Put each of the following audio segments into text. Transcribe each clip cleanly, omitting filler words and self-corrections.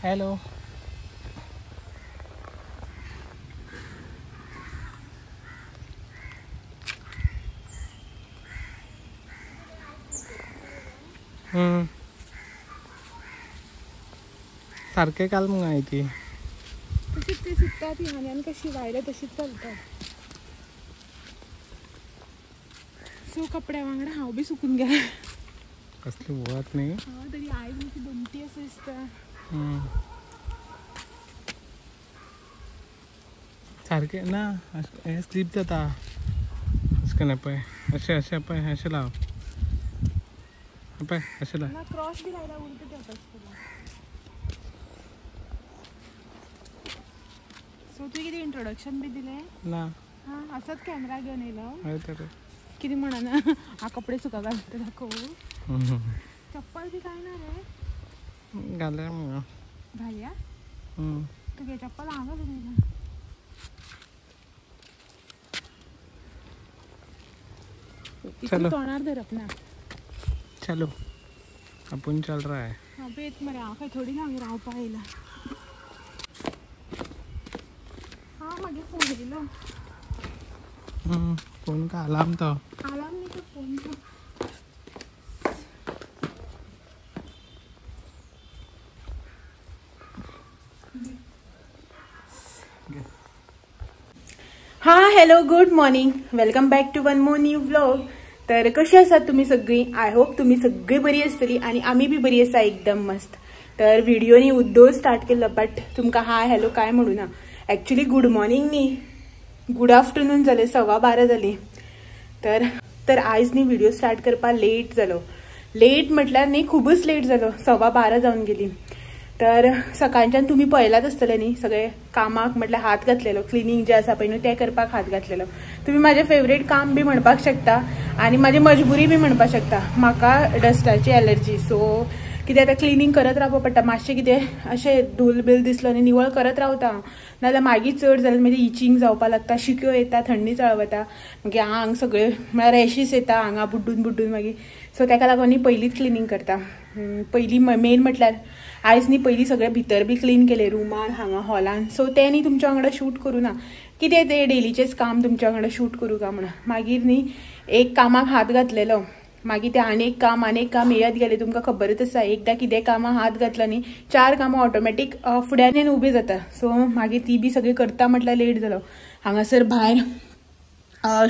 Hello. सारखे काल मग आहे ती तशीच ते सुकतात ह्याने कशी वायला तशीच चालतात. सो कपड्या वांगडा हांव बी सुकून गेला. कसली वत नाही. हा तरी आई मोठी दमटी असं दिसता. सारखे ना हे स्लीप जाता असं नाही पळय. असे असे पळय असे लाव पळय असे लाव. क्रॉस बी लायला उलट ठेवतात. सो तू किती इंट्रोडक्शन बी दिले ना. हा असंच कॅमेरा घेऊन येलो तर किती म्हणा ना हा कपडे सुका घालते दाखवू. चप्पल बी काय ना रे घाल्या मग घालया. तू घे चप्पल आगा तुम्ही चलो तोणार धर अपना. चलो अपन चल रहा है. हाँ बेत मरे आखा थोडी ना राव पाहिला. हाँ मागे फोन येलो. फोन का अलार्म तो अलार्म नहीं तो फोन तो. हां hello good morning. Welcome back to one more new vlog. तर कशी आसात तुम्ही सगळी. आय होप तुम्ही सगळी बरी आसतली आणि आम्ही बी बरी आसा एकदम मस्त. तर व्हिडिओनी उद्दोग स्टार्ट केला बट तुमकां हाय हॅलो काय म्हणू ना. ॲक्च्युली गुड मॉर्निंग न्ही गुड आफ्टरनून जाले 12:15 जाली. तर आयज न्ही व्हिडिओ स्टार्ट करपा लेट जालो. लेट म्हटल्यार न्ही खूबच लेट जालो. 12:15 जावन गेली. तर सकाळच्यान तुम्ही पळयलाच आसतले न्ही सगळे कामाक म्हटल्यार हात घातलेलो. क्लिनिंग जे आसा पळय न्हू तें करपाक हात घातलेलो. तुम्ही माझे फेवरेट काम बी म्हणपाक शकता आणि माझी मजबुरी बी म्हणपाक शकता. म्हाका डस्टाची एलर्जी. सो कितें आतां क्लिनिंग करत रावपा पडटा. मातशें कितें अशें धूल बिल दिसलो न्ही निवळ करत रावता नाजाल्यार मागीर चड जाल्यार मागीर इचिंग जावपा लागता. शिक्यो येता थंडी चळवता मागीर आंग सगळें म्हळ्यार रॅशीस येता आंगा बुड्डून बुड्डून मागीर. सो ताका लागून न्ही पयलींच क्लिनिंग करता. पयलीं मेन म्हटल्यार आयज न्ही पयलीं सगळें भितर बी क्लीन केलें रुमान हांगा हॉलान. सो तें न्ही तुमच्या वांगडा शूट करूं ना. कितें तें डेलीचेच काम तुमच्या वांगडा शूट करूं काय म्हणून. मागीर न्ही एक कामाक हात घातलेलो मागीर ते आनेक काम येयत गेले. तुमकां खबरच आसा एकदां कितें कामां हात घातला न्ही 4 कामां ऑटोमॅटीक फुड्यान उबी जाता. सो मागीर ती बी सगळी करता म्हटल्यार लेट जालो. हांगासर भायर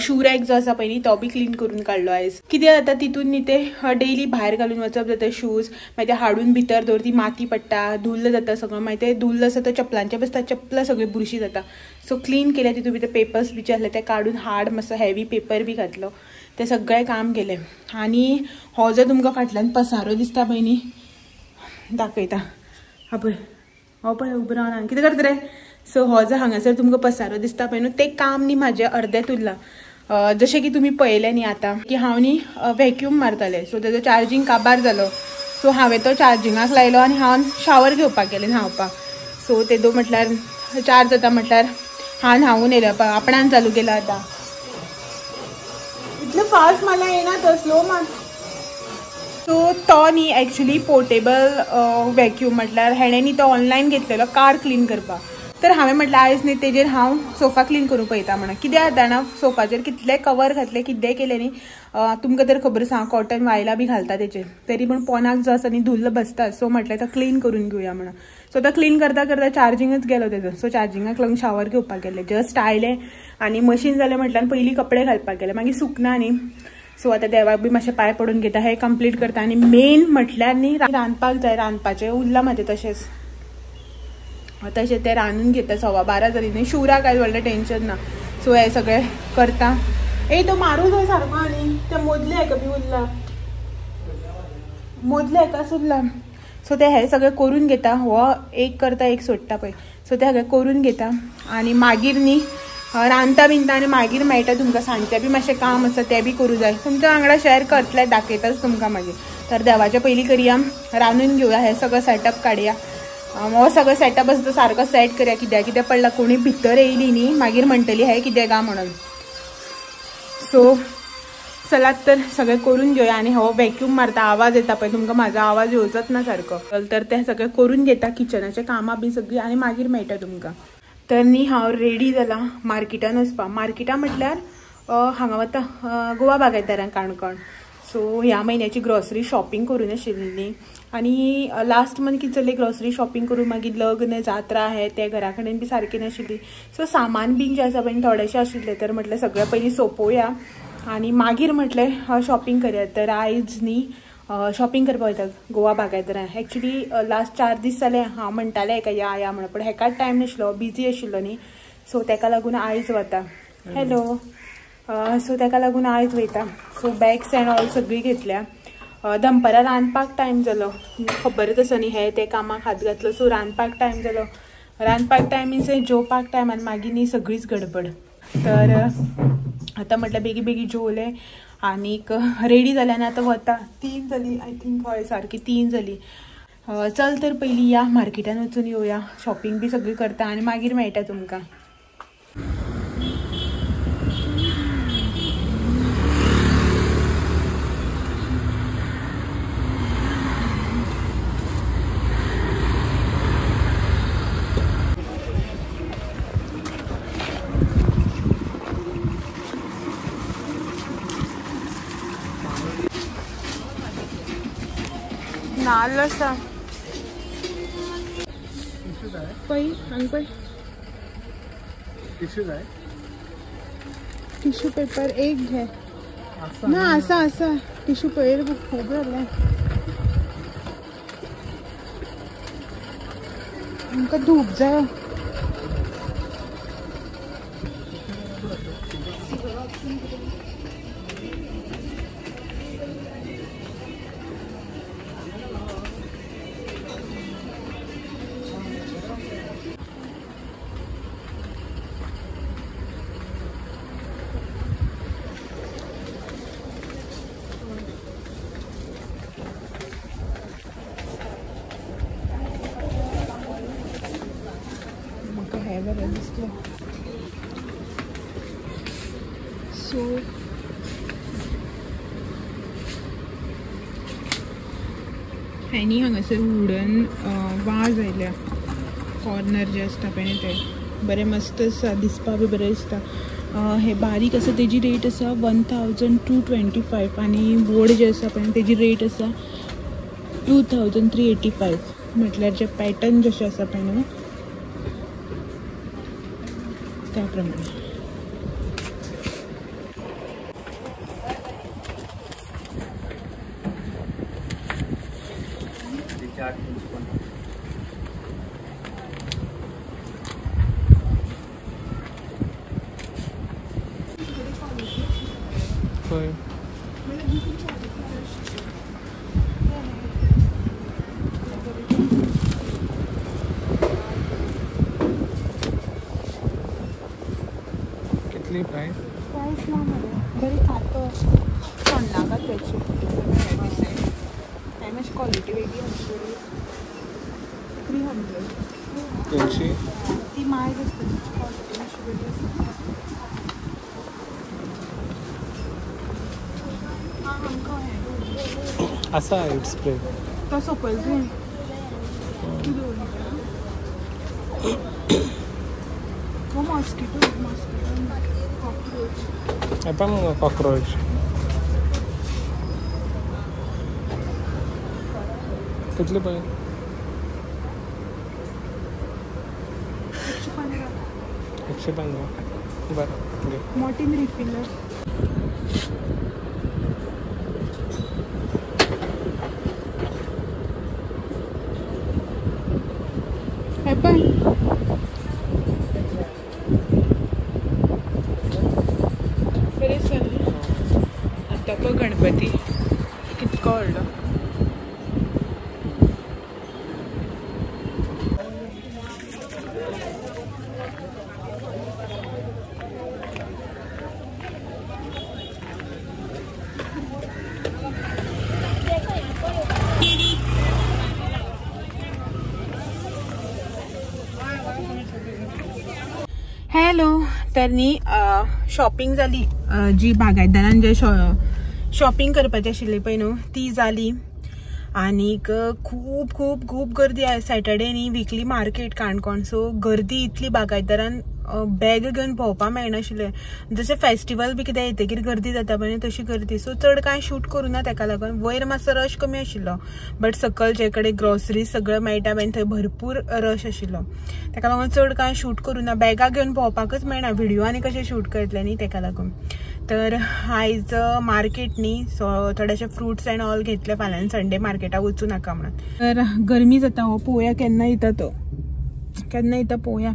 शू रॅक जो आसा पळय न्ही तो बी क्लीन करून काडलो आयज. कितें जाता तितून न्ही ते डेली भायर घालून वचप जाता शूज मागीर ते हाडून भितर दवर ती माती पडटा धुल्ल जाता सगळं. मागीर ते धुल्ल आसा तो चपलांचे बसता चपलां सगळी बुरशी जाता. सो क्लीन केले तितून भितर पेपर्स बी जे आसले ते काडून हार्ड मातसो हेवी पेपर बी घातलो. ते सगळें काम केलें. आनी हो जो तुमकां फाटल्यान पसारो दिसता पळय न्ही दाखयता. हा पळय हो पळय उबो रावन कितें करता रे. सो हो जो हांगासर तुमकां पसारो दिसता पळय न्हू तें काम न्ही म्हाजें अर्देंच उरलां. जशें की तुमी पळयलें न्ही आतां की हांव न्ही व्हॅक्यूम मारतालें. सो तेजो चार्जींग काबार जालो. सो हांवें तो चार्जिंगाक लायलो आनी हांव शावर घेवपाक गेलें न्हांवपाक. सो तेदो म्हटल्यार 4 जाता म्हटल्यार हांव न्हांवून येयलें. आपणान चालू केला आतां. इतलें फास्ट मला येना तो स्लो मार. सो तो न्ही एक्चुली पोर्टेबल व्हॅक्यूम म्हटल्यार हेणें न्ही तो ऑनलायन घेतलेलो कार क्लीन करपाक. तर हांवें म्हटल्यार आयज न्ही तेजेर हांव सोफा क्लीन करूं पळयता म्हणून. कितें जाता ना सोफाचेर कितले कवर घातले कितें केलें न्ही तुमकां तर खबर आसा कॉटन वायला बी घालता तेचेर तरी पूण पोनाक जो आसा न्ही धुल्ल बसता. सो म्हटल्यार तो क्लीन करून घेवया म्हणून. सो तो क्लीन करता करता चार्जिंगच गेलो तेजो. सो चार्जिंगाक लागून शावर घेवपाक गेलें. जस्ट आयलें आनी मशीन जालें म्हटल्यार पयलीं कपडे घालपाक गेलें मागीर सुकना न्ही. सो आतां देवाक बी मातशें पांय पडून घेता हें कंप्लीट करता. आनी मेन म्हटल्यार न्ही रांदपाक जाय. रांदपाचें उरलां म्हाजें तशेंच तें रांदून घेता. 12:15 जाली न्ही शिवराक कांय व्हडलें टेन्शन ना. सो हें सगळें करता. तो मारूं जाय सारको आनी ते मदले हेका बी उरला मदले हेकाच उरला. सो ते हें सगळें करून घेता. हो एक करता एक सोडटा पळय. सो ते सगळें करून घेता आनी मागीर न्ही रांदता बिनता आनी मागीर मेळटा तुमकां सांजचें बी मातशें काम आसा तें बी करूं जाय. तुमच्या वांगडा शेअर करतलें दाखयताच तुमकां मागीर. तर देवाचें पयलीं करया रांदून घेवया. हें सगळं सेटअप काडया. हो सगळं सेटअप आसा तो सारको सेट करया. कित्याक पडला कोणी भितर येयली न्ही मागीर म्हणटली हें कितें गा म्हणून. सो चला तर सगळं करून घेऊया आणि हो व्हॅक्यूम मारता आवाज येता पण तुमका माझा आवाज येवचत ना सारखं तर ते सगळं करून घेता किचनाचे कामां बी सगळी आणि मागीर मेळटा तुमका तर न्ही हांव रेडी जाला मार्केटान वचपा मार्केटा म्हटल्यार हांगा वता गोवा बागायतदारां काणकोण सो ह्या महिन्याची ग्रॉसरी शॉपिंग करून आशिल्ली आणि लास्ट मंथ कितें चल्लें ग्रॉसरी शॉपिंग करून मागीर लग्न जात्रा आहे ते घरा कडेन बी सारकी नाशिल्ली सो सामान बीन जे आसा पळय थोडेशें आशिल्लें तर म्हटलें सगळें पयलीं सोंपोवया आणि मागीर म्हटलें शॉपिंग करया तर आयज न्ही शॉपिंग करपाक वयता गोवा बागायतदारां एक्चुली लास्ट 4 दीस जाले हांव म्हणटालें हेका या म्हणून पण हेकाच टायम नाशिल्लो बिजी आशिल्लो न्ही सो तेका लागून आयज वता हॅलो सो तेका लागून आयज वयता सो बॅग्स एंड ऑल सगळी घेतल्या दनपारां रांदपाक टायम जालो खबरच आसा न्ही हे ते कामाक हात घातलो सो रांदपाक टायम जालो रांदपाक टायम मिन्स जेवपाक टायम आनी मागीर न्ही सगळीच गडबड तर आतां म्हटल्यार बेगी बेगी जेवलें आनीक रेडी जालें आनी आतां वता 3 जाली आय थिंक हय सारकी 3 जाली चल तर पयलीं या मार्केटान वचून येवया शॉपिंग बी सगळी करता आनी मागीर मेळटा तुमकां नाल्ल आसा पळय हांगा पळय टिश्यू पेपर एक घे ना आसा आसा टिश्यू पेपर खूब जालें आमकां धूप जाय बरें दिसलें सो हेनी हांगासर वुडन वाज आयल्या कॉर्नर जे आसता पळय ते बरें मस्त आसा दिसपाक बी बरें दिसता हे बारीक आसा तेजी रेट आसा 1225 आनी व्हड जे आसा पळय तेजी रेट आसा 2385 म्हटल्यार जे पॅटर्न जशे आसा पळय न्हू त्या प्रमाणे कितली प्राइस ना बरी खातो थंडाका त्याची मातशी क्वालिटी वेगळी आसतली 300 दोनशी ती मायज आसतली क्वालिटी मातशी बरी आसता आसा हेड स्प्रे तो सकयल जाय वो मॉस्किटो कॉकरोच पण कॉकरोच कितले पळय 115 बरं घे मोटीन रिफिलर पण बरें चल्लें आतां पळय गणपती कितको व्हडलो हॅलो तर न्ही शॉपिंग जाली जी बागायतदारान जे शॉपिंग करपाची आशिल्ली पळय न्हू ती जाली आनीक खूब खूब खूब गर्दी आहे सॅटर्डे न्ही विकली मार्केट काणकोण सो गर्दी इतली बागायतदारान बॅग घेवन भोंवपा मेळनाशिल्लें जशें फेस्टिवल बी कितें येतकीर गर्दी जाता पळय तशी गर्दी सो चड कांय शूट करूं ना ताका लागून वयर मातसो रश कमी आशिल्लो बट सकयल जे कडेन ग्रॉसरीज सगळें मेळटा पळय थंय भरपूर रश आशिल्लो ताका लागून चड कांय शूट करूं ना बॅगा घेवन भोंवपाकच मेळना व्हिडिओ आनी कशें शूट करतले न्ही ताका लागून तर आयज मार्केट न्ही सो थोडेशे फ्रुट्स एंड ऑल घेतले फाल्यां संडे मार्केटाक वचूं नाका म्हणून तर गरमी जाता हो पळोवया केन्ना येता तो केन्ना येता पळोवया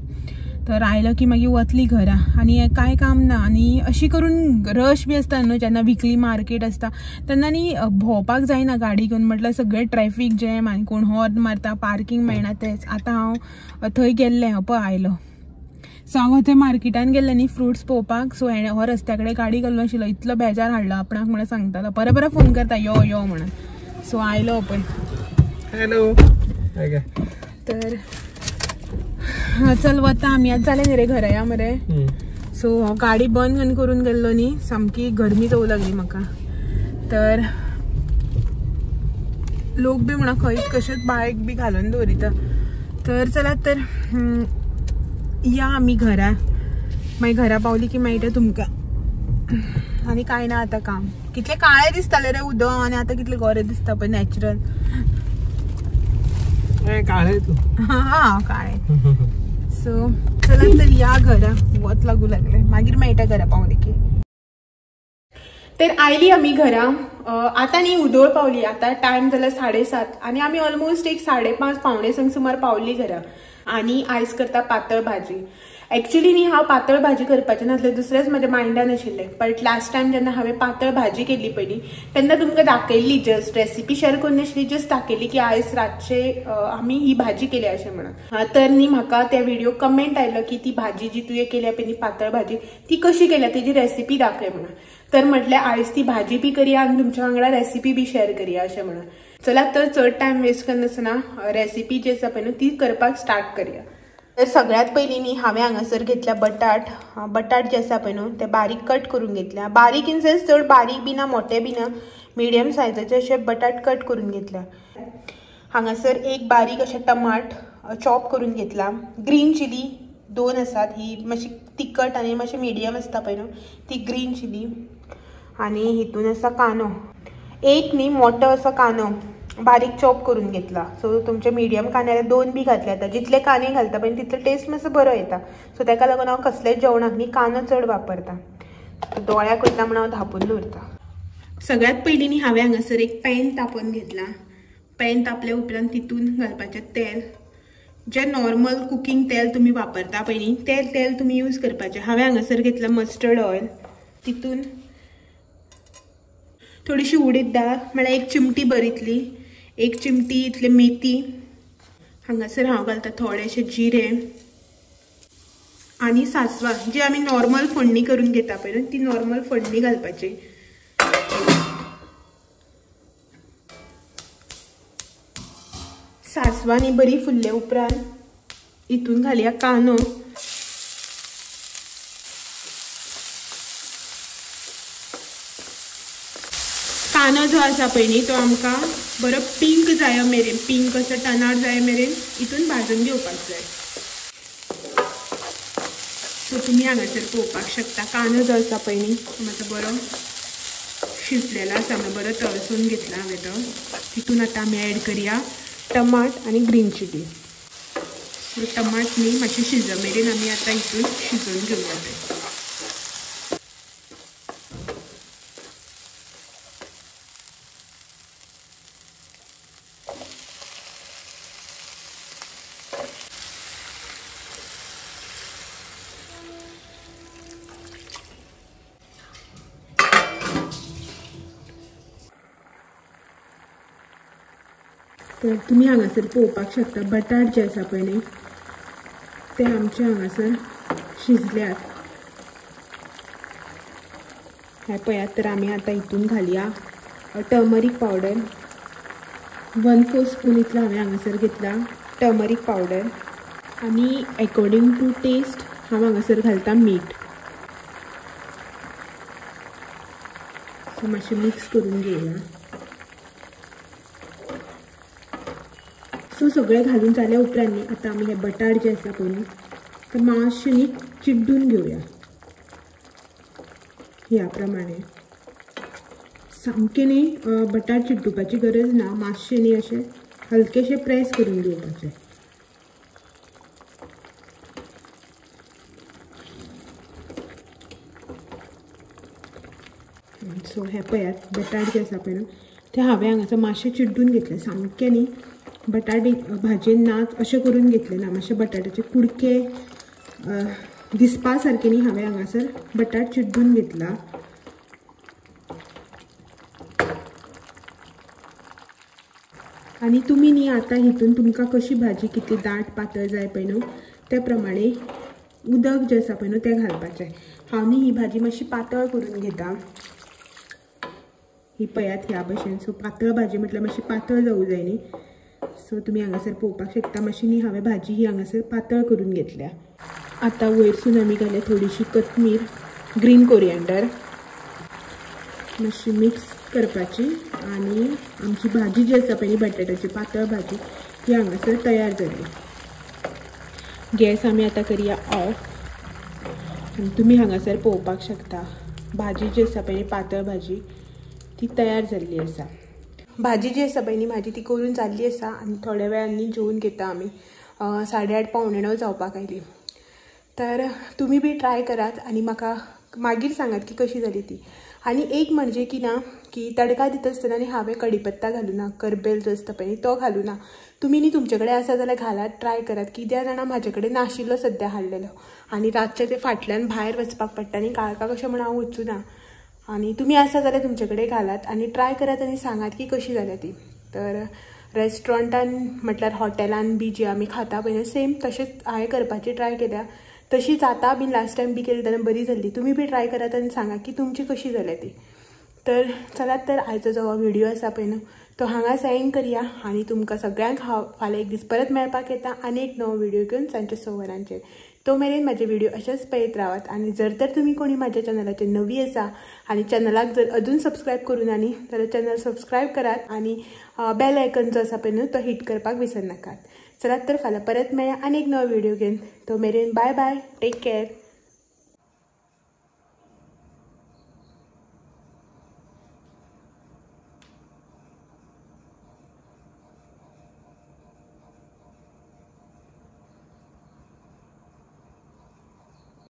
तर आयलो की मागीर वतली घरा आनी कांय काम ना आनी अशी करून रश बी आसता न्हू जेन्ना विकली मार्केट आसता तेन्ना न्ही भोंवपाक जायना गाडी घेवन म्हटल्यार सगळें ट्रॅफीक जॅम आनी कोण हॉर्न मारता पार्किंग मेळना तेच आतां हांव थंय गेल्लें पळय आयलो सो हांव थंय मार्केटान गेल्लें न्ही फ्रुट्स पळोवपाक सो हो रस्त्या कडेन गाडी घालून आशिल्लो इतलो बेजार हाडलो आपणाक म्हणून सांगतालो परत परत फोन करता यो यो म्हणून सो आयलो पळय हॅलो तर चल वता आमी आज जालें न्ही रे घरा या मरे सो गाडी बंद करून गेल्लो न्ही सामकी गरमी जावं लागली म्हाका तर लोक बी म्हणा खंय कशेच बायक बी घालून दवरिता तर चलात तर या आमी घरा मागीर घरा पावली की मेळटा तुमकां आनी कांय ना आतां काम कितले काळे दिसताले रे उदक आनी आतां कितले गोरे दिसता पळय नॅचरल काळे तू हा काळे सो चला तर या घरा वत लागू लागले मागीर मेळटा घरा पावली की तर आयली आमी घरा आतां न्ही उदोळ पावली आतां टायम जाला 7:30 आनी आमी ऑलमोस्ट एक 5:30 पावणे संक सुमार पावली घरा आनी आयज करता पातळ भाजी एक्चुअली न्ही हांव पातळ भाजी करपाचें नासलें दुसरेंच म्हाज्या मायंडान आशिल्लें बट लास्ट टायम जेन्ना हांवें पातळ भाजी केल्ली पयली तेन्ना तुमकां दाखयल्ली जस्ट रेसिपी शेअर करनाशिल्ली जस्ट दाखयल्ली की आयज रातचे आमी ही भाजी केली अशें म्हणून तर न्ही म्हाका त्या व्हिडिओ कमेंट आयलो की ती भाजी जी तुवें केल्या पळय न्ही पातळ भाजी ती कशी केल्या तेजी रेसिपी दाखय म्हणून तर म्हटल्यार आयज ती भाजी बी करया आनी तुमच्या वांगडा रेसिपी बी शेअर करया अशें म्हणून चला तर चड टायम वेस्ट करनासतना रेसिपी जी आसा पळय न्हू ती करपाक स्टार्ट करया तर सगळ्यात पयलीं न्ही हांवें हांगासर घेतल्या बटाट जे आसा पळय न्हू ते बारीक कट करून घेतल्या बारीक इन सेन्स चड बारीक बी ना मोठे बी ना मिडियम सायजाचे अशे बटाट कट करून घेतल्या हांगासर एक बारीक अशे टमाट चॉप करून घेतला ग्रीन चिली 2 आसात ही मातशी तिखट आनी मातशी मिडियम आसता पळय न्हू ती ग्रीन चिली आनी हितून आसा कांदो एक न्ही मोठो असो कांदो बारीक चॉप करून घेतला सो तुमचे मिडियम कांद्याला 2 बी घातले आता जितले कांदे घालता पण तितले टेस्ट मातसो बरो येता सो ताका लागून हांव कसलेच जेवणाक न्ही कांदो चड वापरता दोळ्याक वयता म्हणून हांव धापून दवरता सगळ्यात पयलीं न्ही हांवें हांगासर एक पॅन तापोवन घेतला पॅन तापल्या उपरांत तितून घालपाचें तेल जे नॉर्मल कुकिंग तेल तुमी वापरता पळय न्ही तेल तुमी यूज करपाचें हांवें हांगासर घेतला मस्टर्ड ऑयल तितून थोडीशी उडीद दाळ म्हळ्यार 1 चिमटी भरितली 1 चिमटी इतले मेथी हांगासर हांव घालता थोडेशे जिरे आनी सासवां जी आमी नॉर्मल फोडणी करून घेता पळय ती नॉर्मल फोडणी घालपाची सासवांनी बरी फुल्ले उपरांत इतून घालया कांदो कांदो जो आसा पळय न्ही तो आमकां बरो पिंक जाय मेरेन पिंक असो टर्न जाय मेरेन इतून भाजून घेवपाक जाय सो तुमी हांगासर पळोवपाक शकता कांदो जो आसा पळय न्ही मातसो बरो शिजलेलो आसा बरो तळसून घेतला हांवें तो तितून आतां आमी एड करया टमाट आनी ग्रीन चिली सो टमाट न्ही मातशें शिज मेरेन आमी आतां हितून शिजोवन घेवया ते तर तुम्ही हांगासर पळोवपाक शकता बटाट जे आसा पळय न्ही ते आमचे हांगासर शिजल्यात हे पळयात तर आमी आतां हितून घालया टर्मरीक पावडर 1/4 स्पून इतलो हांवें हांगासर घेतला टर्मरीक पावडर आनी अकॉर्डिंग टू टेस्ट हांव हांगासर घालता मीठ मातशें मिक्स करून घेऊया. सो सगळें घालून जाल्या उपरांत न्ही आतां आमी हे बटाट जे आसा पळय न्ही ते मातशें न्ही चिड्डून घेवया. ह्या प्रमाणे सामकें न्ही बटाट चिड्डुपाची गरज ना, मातशें न्ही अशें हलकेशें प्रेस करून घेवपाचें. सो हे पळयात बटाट जे आसा पळय न्हू ते हांवें हांगासर मातशें चिड्डून घेतले. सामकें न्ही बटाट भाजयेन नाच अशें करून घेतले ना, मातशे बटाटाचे कुडके दिसपा सारके न्ही हांवें हांगासर बटाट चिड्डून घेतला. आनी तुमी न्ही आतां हितून तुमकां कशी भाजी कितली दाट पातळ जाय पळय न्हू त्या प्रमाणे उदक जें आसा पळय न्हू तें घालपाचें. हांव न्ही ही भाजी मातशी पातळ करून घेता. ही पळयात ह्या भशेन. सो पातळ भाजी म्हटल्यार मातशी पातळ जावूं जाय न्ही. सो तुमी हांगासर पळोवपाक शकता मातशी न्ही हांवें भाजी ही हांगासर पातळ करून घेतल्या. आतां वयरसून आमी घाले थोडीशी कोथमीर, ग्रीन कोरिएंडर मातशी मिक्स करपाची आनी आमची भाजी जी आसा पळय न्ही बटाट्याची पातळ भाजी ही हांगासर तयार जाली. गॅस आमी आतां करया ऑफ. आनी तुमी हांगासर पळोवपाक शकता भाजी जी आसा पळय न्ही पातळ भाजी ती तयार जाल्ली आसा. भाजी जी आसा पळय न्ही म्हाजी ती करून जाल्ली आसा आनी थोड्या वेळान जेवून घेता आमी. 8:30 पावणे 9 जावपाक आयली. तर तुमी बी ट्राय करात आनी म्हाका मागीर सांगात की कशी जाली ती. आनी एक म्हणजे की ना की तडका दिता आसतना न्ही हांवें कढीपत्ता घालूं ना, करबेल जो आसता पळय न्ही तो घालूं ना. तुमी न्ही तुमचे कडेन आसा जाल्यार घालात, ट्राय करात. कित्याक जाणां म्हाजे कडेन नाशिल्लो सद्या हाडलेलो आनी रातचे ते फाटल्यान भायर वचपाक पडटा न्ही काळखां कशें म्हण हांव वचूं ना. आनी तुमी आसा जाल्यार तुमचे कडेन घालात आनी ट्राय करात आनी सांगात की कशी जाल्या ती. तर रेस्टॉरंटान म्हटल्यार हॉटेलान बी जी आमी खाता पळय न्ही सेम तशेंच हांवें करपाची ट्राय केल्या. तशी जाता बी लास्ट टायम बी केली तेन्ना बरी जाल्ली. तुमी बी ट्राय करात आनी सांगा की तुमची कशी जाल्या ती. तर चलात तर आयचो जो व्हिडिओ आसा पळय न्हू तो हांगाच एंड करया आनी तुमकां सगळ्यांक फाल्यां एक दीस परत मेळपाक येता आनी एक नवो व्हिडिओ घेवन सांजचे 6 वरांचेर. तो मेरेन म्हाजे व्हिडिओ अशेंच पळयत रावात. आनी जर तर तुमी कोणी म्हाज्या चॅनलाचेर नवी आसा आनी चॅनलाक जर अजून सबस्क्रायब करूं ना न्ही जाल्यार चॅनल सबस्क्रायब करात आनी बेल आयकन जो आसा पळय न्हू तो हिट करपाक विसरनाकात. चलात तर फाल्यां परत मेळया आनी एक नवो व्हिडिओ घेवन. तो मेरेन बाय बाय, टेक केअर.